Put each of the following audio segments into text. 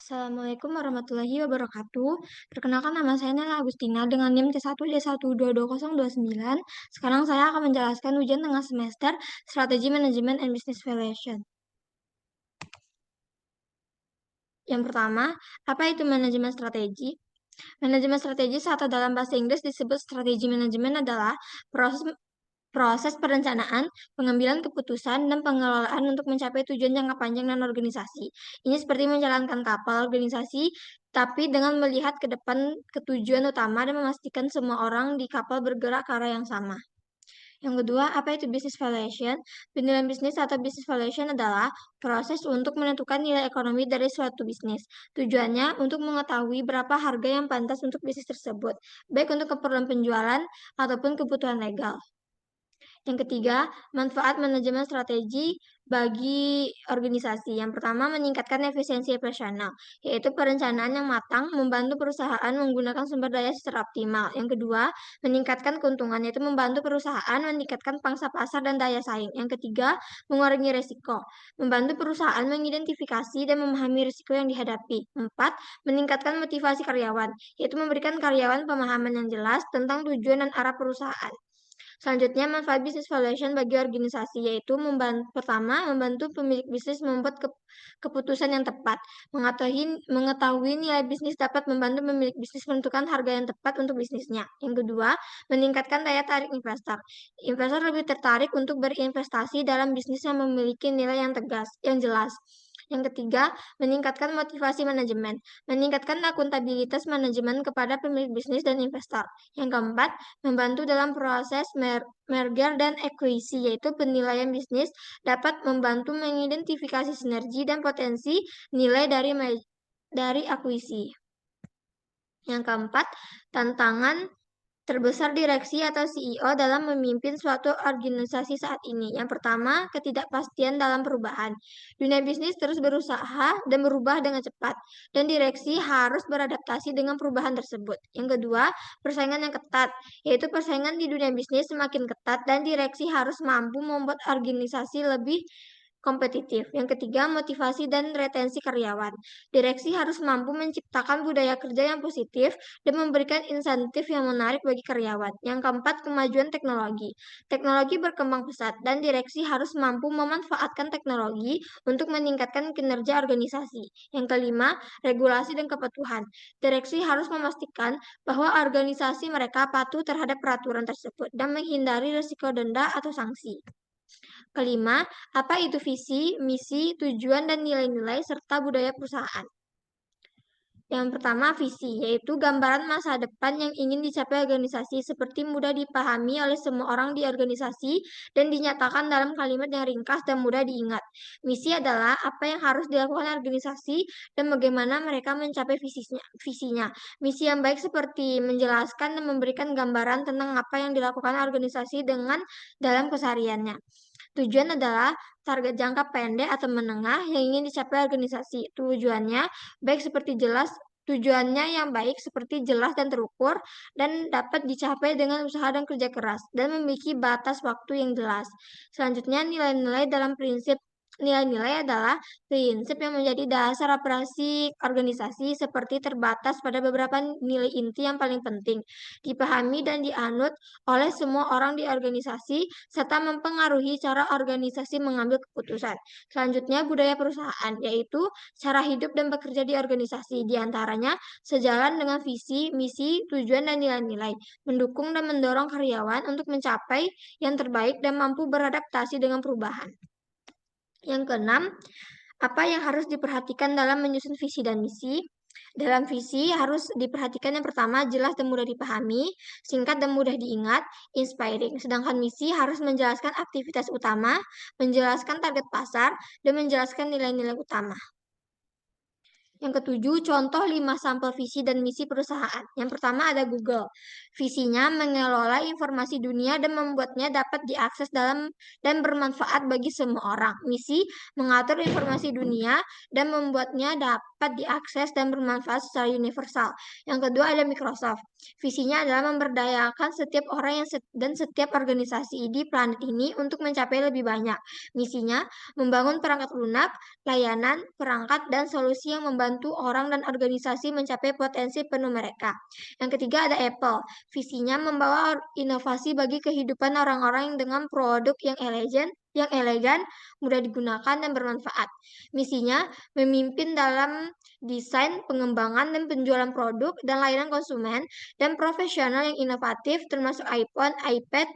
Assalamualaikum warahmatullahi wabarakatuh. Perkenalkan nama saya Nela Agustina dengan NIM T1D1220029. Sekarang saya akan menjelaskan ujian tengah semester Strategi Manajemen and Business Valuation. Yang pertama, apa itu manajemen strategi? Manajemen strategi atau dalam bahasa Inggris disebut strategi manajemen adalah proses perencanaan, pengambilan keputusan, dan pengelolaan untuk mencapai tujuan jangka panjang dan organisasi. Ini seperti menjalankan kapal organisasi, tapi dengan melihat ke depan ke tujuan utama dan memastikan semua orang di kapal bergerak ke arah yang sama. Yang kedua, apa itu business valuation? Penilaian bisnis atau business valuation adalah proses untuk menentukan nilai ekonomi dari suatu bisnis. Tujuannya untuk mengetahui berapa harga yang pantas untuk bisnis tersebut, baik untuk keperluan penjualan ataupun kebutuhan legal. Yang ketiga, manfaat manajemen strategi bagi organisasi. Yang pertama, meningkatkan efisiensi operasional, yaitu perencanaan yang matang membantu perusahaan menggunakan sumber daya secara optimal. Yang kedua, meningkatkan keuntungan, yaitu membantu perusahaan meningkatkan pangsa pasar dan daya saing. Yang ketiga, mengurangi risiko, membantu perusahaan mengidentifikasi dan memahami risiko yang dihadapi. Empat, meningkatkan motivasi karyawan, yaitu memberikan karyawan pemahaman yang jelas tentang tujuan dan arah perusahaan. Selanjutnya, manfaat business valuation bagi organisasi yaitu pertama, membantu pemilik bisnis membuat keputusan yang tepat. Mengetahui nilai bisnis dapat membantu pemilik bisnis menentukan harga yang tepat untuk bisnisnya. Yang kedua, meningkatkan daya tarik investor. Investor lebih tertarik untuk berinvestasi dalam bisnis yang memiliki nilai yang jelas. Yang ketiga, meningkatkan motivasi manajemen. Meningkatkan akuntabilitas manajemen kepada pemilik bisnis dan investor. Yang keempat, membantu dalam proses merger dan akuisisi, yaitu penilaian bisnis dapat membantu mengidentifikasi sinergi dan potensi nilai dari akuisisi. Yang keempat, tantangan terbesar direksi atau CEO dalam memimpin suatu organisasi saat ini. Yang pertama, ketidakpastian dalam perubahan. Dunia bisnis terus berusaha dan berubah dengan cepat, dan direksi harus beradaptasi dengan perubahan tersebut. Yang kedua, persaingan yang ketat, yaitu persaingan di dunia bisnis semakin ketat dan direksi harus mampu membuat organisasi lebih kompetitif. Yang ketiga, motivasi dan retensi karyawan. Direksi harus mampu menciptakan budaya kerja yang positif dan memberikan insentif yang menarik bagi karyawan. Yang keempat, kemajuan teknologi. Teknologi berkembang pesat dan direksi harus mampu memanfaatkan teknologi untuk meningkatkan kinerja organisasi. Yang kelima, regulasi dan kepatuhan. Direksi harus memastikan bahwa organisasi mereka patuh terhadap peraturan tersebut dan menghindari risiko denda atau sanksi. Kelima, apa itu visi, misi, tujuan, dan nilai-nilai serta budaya perusahaan? Yang pertama, visi, yaitu gambaran masa depan yang ingin dicapai organisasi seperti mudah dipahami oleh semua orang di organisasi dan dinyatakan dalam kalimat yang ringkas dan mudah diingat. Misi adalah apa yang harus dilakukan organisasi dan bagaimana mereka mencapai visinya. Misi yang baik seperti menjelaskan dan memberikan gambaran tentang apa yang dilakukan organisasi dalam kesehariannya. Tujuan adalah target jangka pendek atau menengah yang ingin dicapai organisasi. Tujuannya yang baik seperti jelas dan terukur dan dapat dicapai dengan usaha dan kerja keras dan memiliki batas waktu yang jelas. Selanjutnya, nilai-nilai adalah prinsip yang menjadi dasar operasi organisasi seperti terbatas pada beberapa nilai inti yang paling penting, dipahami dan dianut oleh semua orang di organisasi serta mempengaruhi cara organisasi mengambil keputusan. Selanjutnya, budaya perusahaan, yaitu cara hidup dan bekerja di organisasi, diantaranya sejalan dengan visi, misi, tujuan, dan nilai-nilai, mendukung dan mendorong karyawan untuk mencapai yang terbaik dan mampu beradaptasi dengan perubahan. Yang keenam, apa yang harus diperhatikan dalam menyusun visi dan misi? Dalam visi harus diperhatikan yang pertama, jelas dan mudah dipahami, singkat dan mudah diingat, inspiring. Sedangkan misi harus menjelaskan aktivitas utama, menjelaskan target pasar, dan menjelaskan nilai-nilai utama. Yang ketujuh, contoh 5 sampel visi dan misi perusahaan. Yang pertama ada Google. Visinya mengelola informasi dunia dan membuatnya dapat diakses dan bermanfaat bagi semua orang. Misi mengatur informasi dunia dan membuatnya dapat diakses dan bermanfaat secara universal. Yang kedua ada Microsoft. Visinya adalah memberdayakan setiap orang dan setiap organisasi di planet ini untuk mencapai lebih banyak. Misinya membangun perangkat lunak, layanan, perangkat, dan solusi yang membantu membantu orang dan organisasi mencapai potensi penuh mereka. Yang ketiga ada Apple. Visinya membawa inovasi bagi kehidupan orang-orang dengan produk yang elegan, mudah digunakan dan bermanfaat. Misinya memimpin dalam desain, pengembangan, dan penjualan produk dan layanan konsumen dan profesional yang inovatif termasuk iPhone, iPad,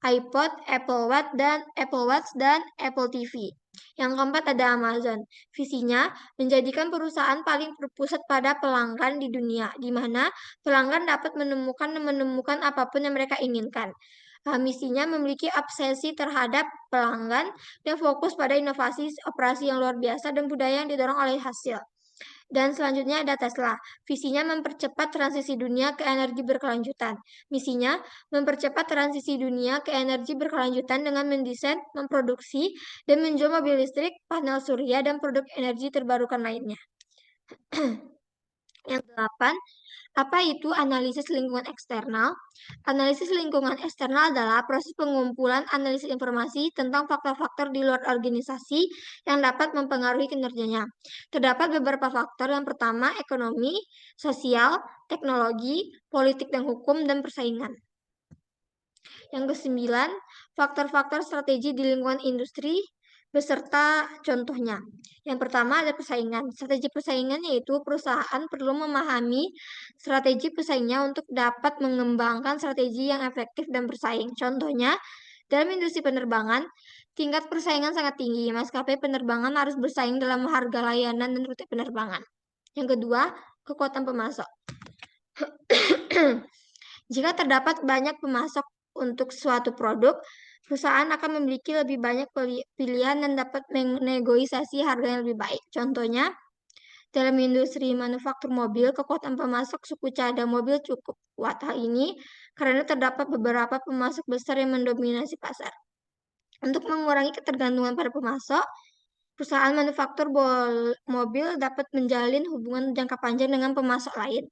iPod, Apple Watch dan Apple TV. Yang keempat ada Amazon. Visinya menjadikan perusahaan paling berpusat pada pelanggan di dunia, di mana pelanggan dapat menemukan apapun yang mereka inginkan. Misinya memiliki obsesi terhadap pelanggan dan fokus pada inovasi operasi yang luar biasa dan budaya yang didorong oleh hasil. Dan selanjutnya ada Tesla. Visinya mempercepat transisi dunia ke energi berkelanjutan. Misinya mempercepat transisi dunia ke energi berkelanjutan dengan mendesain, memproduksi, dan menjual mobil listrik, panel surya, dan produk energi terbarukan lainnya. Yang kedelapan, apa itu analisis lingkungan eksternal? Analisis lingkungan eksternal adalah proses pengumpulan analisis informasi tentang faktor-faktor di luar organisasi yang dapat mempengaruhi kinerjanya. Terdapat beberapa faktor. Yang pertama, ekonomi, sosial, teknologi, politik dan hukum, dan persaingan. Yang kesembilan, faktor-faktor strategi di lingkungan industri beserta contohnya. Yang pertama ada persaingan. Strategi persaingan yaitu perusahaan perlu memahami strategi pesaingnya untuk dapat mengembangkan strategi yang efektif dan bersaing. Contohnya, dalam industri penerbangan, tingkat persaingan sangat tinggi. Maskapai penerbangan harus bersaing dalam harga layanan dan rute penerbangan. Yang kedua, kekuatan pemasok. Jika terdapat banyak pemasok untuk suatu produk, perusahaan akan memiliki lebih banyak pilihan dan dapat menegosiasi harga yang lebih baik. Contohnya, dalam industri manufaktur mobil, kekuatan pemasok suku cadang mobil cukup kuat. Hal ini karena terdapat beberapa pemasok besar yang mendominasi pasar. Untuk mengurangi ketergantungan pada pemasok, perusahaan manufaktur mobil dapat menjalin hubungan jangka panjang dengan pemasok lain.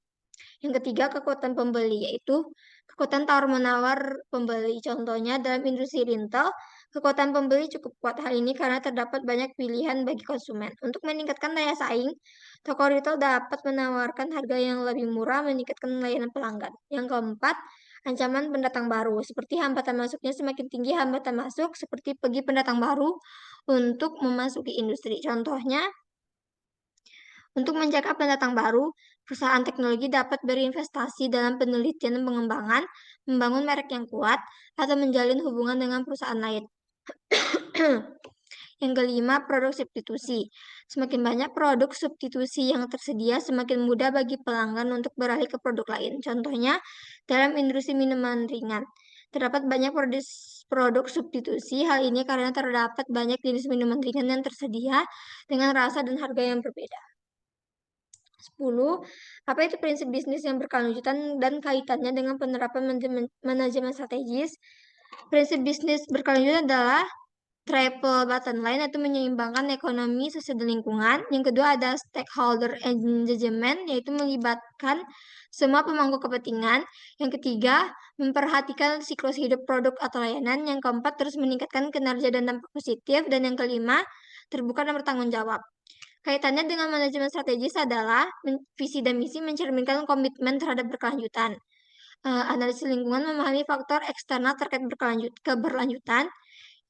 Yang ketiga, kekuatan pembeli, yaitu kekuatan tawar-menawar pembeli. Contohnya, dalam industri retail, kekuatan pembeli cukup kuat. Hal ini karena terdapat banyak pilihan bagi konsumen. Untuk meningkatkan daya saing, toko retail dapat menawarkan harga yang lebih murah, meningkatkan layanan pelanggan. Yang keempat, ancaman pendatang baru. Seperti hambatan masuknya semakin tinggi hambatan masuk, seperti bagi pendatang baru untuk memasuki industri. Contohnya, untuk menjaga pendatang baru, perusahaan teknologi dapat berinvestasi dalam penelitian dan pengembangan, membangun merek yang kuat, atau menjalin hubungan dengan perusahaan lain. Yang kelima, produk substitusi. Semakin banyak produk substitusi yang tersedia, semakin mudah bagi pelanggan untuk beralih ke produk lain. Contohnya, dalam industri minuman ringan, terdapat banyak produk substitusi. Hal ini karena terdapat banyak jenis minuman ringan yang tersedia dengan rasa dan harga yang berbeda. 10. Apa itu prinsip bisnis yang berkelanjutan dan kaitannya dengan penerapan manajemen strategis? Prinsip bisnis berkelanjutan adalah triple bottom line, yaitu menyeimbangkan ekonomi, sosial, dan lingkungan. Yang kedua ada stakeholder engagement, yaitu melibatkan semua pemangku kepentingan. Yang ketiga, memperhatikan siklus hidup produk atau layanan. Yang keempat, terus meningkatkan kinerja dan dampak positif. Dan yang kelima, terbuka dan bertanggung jawab. Kaitannya dengan manajemen strategis adalah visi dan misi mencerminkan komitmen terhadap berkelanjutan. Analisis lingkungan memahami faktor eksternal terkait keberlanjutan.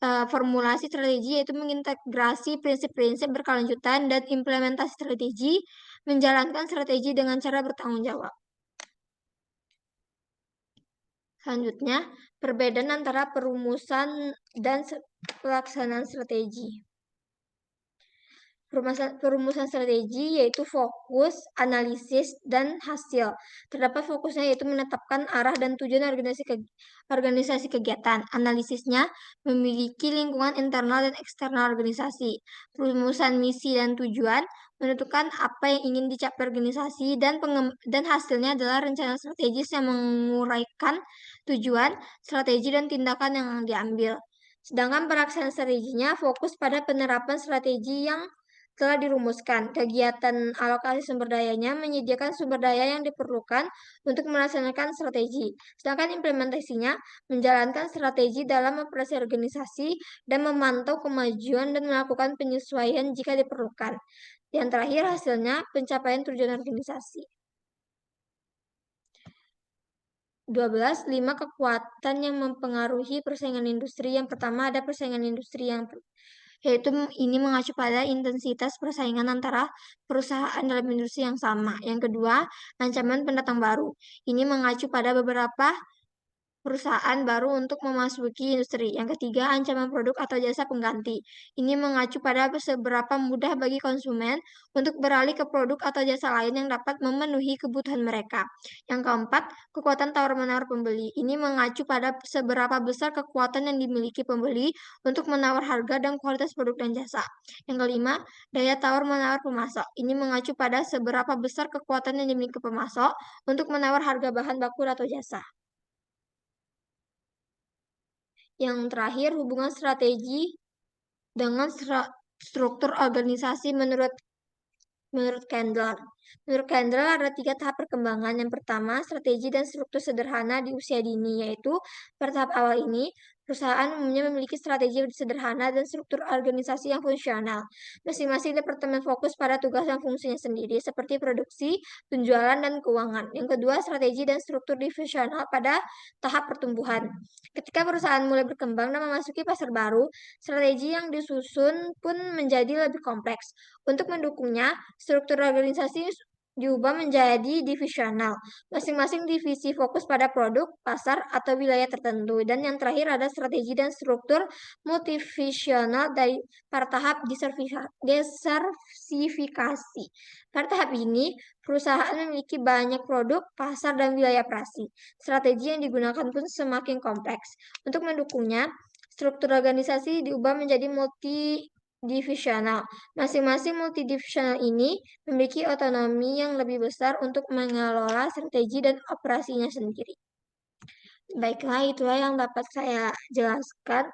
Formulasi strategi yaitu mengintegrasi prinsip-prinsip berkelanjutan dan implementasi strategi, menjalankan strategi dengan cara bertanggung jawab. Selanjutnya, perbedaan antara perumusan dan pelaksanaan strategi. Perumusan strategi yaitu fokus, analisis, dan hasil. Terdapat fokusnya yaitu menetapkan arah dan tujuan organisasi kegiatan. Analisisnya memiliki lingkungan internal dan eksternal organisasi. Perumusan misi dan tujuan menentukan apa yang ingin dicapai organisasi dan hasilnya adalah rencana strategis yang menguraikan tujuan, strategi, dan tindakan yang diambil. Sedangkan pelaksanaan strateginya fokus pada penerapan strategi yang telah dirumuskan. Kegiatan alokasi sumber dayanya menyediakan sumber daya yang diperlukan untuk melaksanakan strategi. Sedangkan implementasinya menjalankan strategi dalam operasi organisasi dan memantau kemajuan dan melakukan penyesuaian jika diperlukan. Yang terakhir hasilnya pencapaian tujuan organisasi. 12. 5 kekuatan yang mempengaruhi persaingan industri. Yang pertama ada persaingan industri yaitu ini mengacu pada intensitas persaingan antara perusahaan dalam industri yang sama. Yang kedua, ancaman pendatang baru. Ini mengacu pada beberapa perusahaan baru untuk memasuki industri. Yang ketiga, ancaman produk atau jasa pengganti. Ini mengacu pada seberapa mudah bagi konsumen untuk beralih ke produk atau jasa lain yang dapat memenuhi kebutuhan mereka. Yang keempat, kekuatan tawar-menawar pembeli. Ini mengacu pada seberapa besar kekuatan yang dimiliki pembeli untuk menawar harga dan kualitas produk dan jasa. Yang kelima, daya tawar-menawar pemasok. Ini mengacu pada seberapa besar kekuatan yang dimiliki pemasok untuk menawar harga bahan baku atau jasa. Yang terakhir, hubungan strategi dengan struktur organisasi menurut Candler. Menurut Candler ada 3 tahap perkembangan. Yang pertama, strategi dan struktur sederhana di usia dini, yaitu pada tahap awal ini, perusahaan umumnya memiliki strategi sederhana dan struktur organisasi yang fungsional. Masing-masing departemen fokus pada tugas dan fungsinya sendiri, seperti produksi, penjualan, dan keuangan. Yang kedua, strategi dan struktur divisional pada tahap pertumbuhan. Ketika perusahaan mulai berkembang dan memasuki pasar baru, strategi yang disusun pun menjadi lebih kompleks. Untuk mendukungnya, struktur organisasi diubah menjadi divisional. Masing-masing divisi fokus pada produk, pasar, atau wilayah tertentu. Dan yang terakhir ada strategi dan struktur multivisional dari pada tahap diversifikasi. Pada tahap ini, perusahaan memiliki banyak produk, pasar, dan wilayah operasi. Strategi yang digunakan pun semakin kompleks. Untuk mendukungnya, struktur organisasi diubah menjadi multidivisional. Masing-masing multidivisional ini memiliki otonomi yang lebih besar untuk mengelola strategi dan operasinya sendiri. Baiklah, itulah yang dapat saya jelaskan.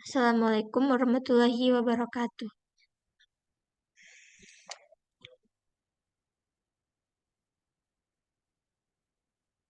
Assalamualaikum warahmatullahi wabarakatuh.